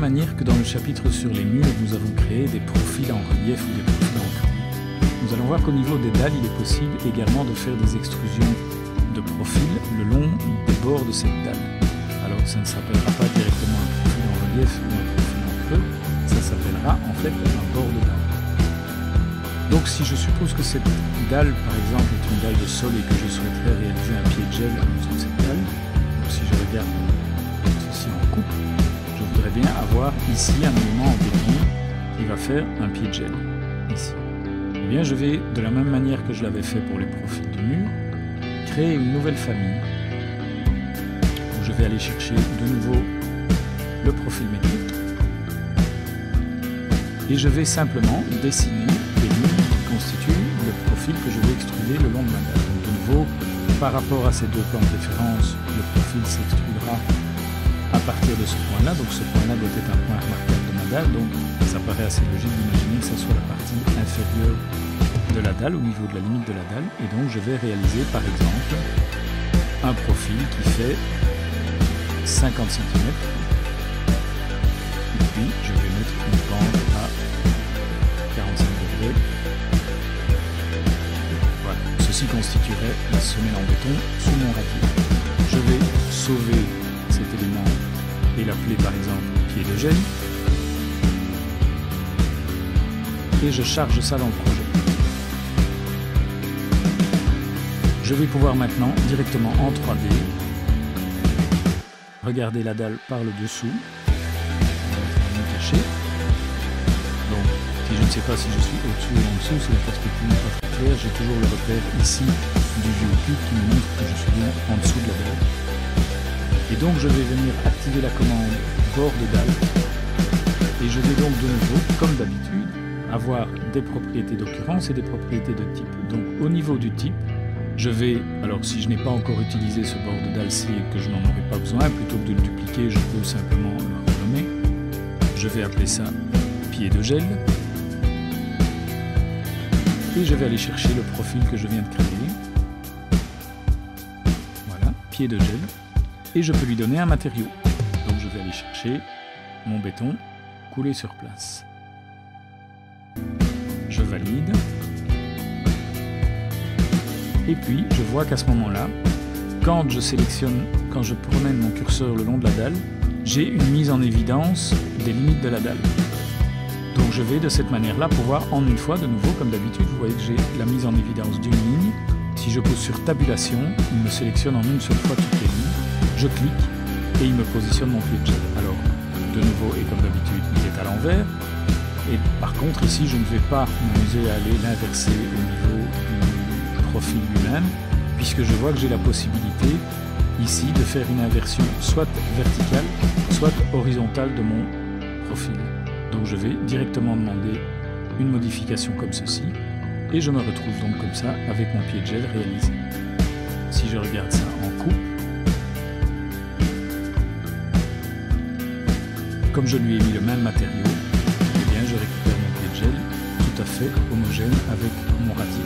manière que dans le chapitre sur les murs, nous avons créé des profils en relief ou des profils en cru, nous allons voir qu'au niveau des dalles, il est possible également de faire des extrusions de profil le long des bords de cette dalle. Alors ça ne s'appellera pas directement un profil en relief ou un profil en creux, ça s'appellera en fait un bord de dalle. Donc si je suppose que cette dalle par exemple est une dalle de sol et que je souhaiterais réaliser un pied de gel en dessous de cette dalle, donc si je regarde ceci en coupe, je voudrais bien avoir ici un élément en béton qui va faire un pied de gel, ici. Eh bien je vais, de la même manière que je l'avais fait pour les profils du mur, créer une nouvelle famille où je vais aller chercher de nouveau le profil métrique et je vais simplement dessiner des lignes qui constituent le profil que je vais extruder le long de ma dalle. Donc de nouveau, par rapport à ces deux plans de référence, le profil s'extrudera à partir de ce point-là, donc ce point-là doit être un point remarquable de ma dalle, donc ça paraît assez logique d'imaginer que ce soit la partie inférieure de la dalle, au niveau de la limite de la dalle, et donc je vais réaliser par exemple un profil qui fait 50 cm, et puis je vais mettre une pente à 45 degrés. Voilà, ceci constituerait la semelle en béton sous mon radier. Je vais sauver cet élément et l'appeler par exemple pied de gel, et je charge ça dans le projet. Je vais pouvoir maintenant directement en 3D regarder la dalle par le dessous. On va cacher. Donc si je ne sais pas si je suis au-dessus ou en dessous, si la perspective n'est pas très claire, j'ai toujours le repère ici du viewport qui me montre que je suis bien en dessous de la dalle. Et donc je vais venir activer la commande bord de dalle et je vais donc de nouveau, comme d'habitude, avoir des propriétés d'occurrence et des propriétés de type. Donc au niveau du type, je vais, alors si je n'ai pas encore utilisé ce bord de dalle-ci et que je n'en aurai pas besoin, plutôt que de le dupliquer, je peux simplement le renommer. Je vais appeler ça pied de gel. Et je vais aller chercher le profil que je viens de créer. Voilà, pied de gel. Et je peux lui donner un matériau. Donc je vais aller chercher mon béton coulé sur place. Je valide. Et puis je vois qu'à ce moment-là, quand je promène mon curseur le long de la dalle, j'ai une mise en évidence des limites de la dalle. Donc je vais de cette manière-là pouvoir en une fois, de nouveau comme d'habitude, vous voyez que j'ai la mise en évidence d'une ligne. Si je pose sur tabulation, il me sélectionne en une seule fois toutes les lignes. Je clique et il me positionne mon pied de gel. Alors de nouveau et comme d'habitude, il est à l'envers. Et par contre ici, je ne vais pas m'amuser à aller l'inverser au niveau du profil lui-même, puisque je vois que j'ai la possibilité ici de faire une inversion soit verticale, soit horizontale de mon profil. Donc je vais directement demander une modification comme ceci, et je me retrouve donc comme ça avec mon pied de gel réalisé. Si je regarde ça en coupe, comme je lui ai mis le même matériau, eh bien je récupère mon pied de gel tout à fait homogène avec mon radier.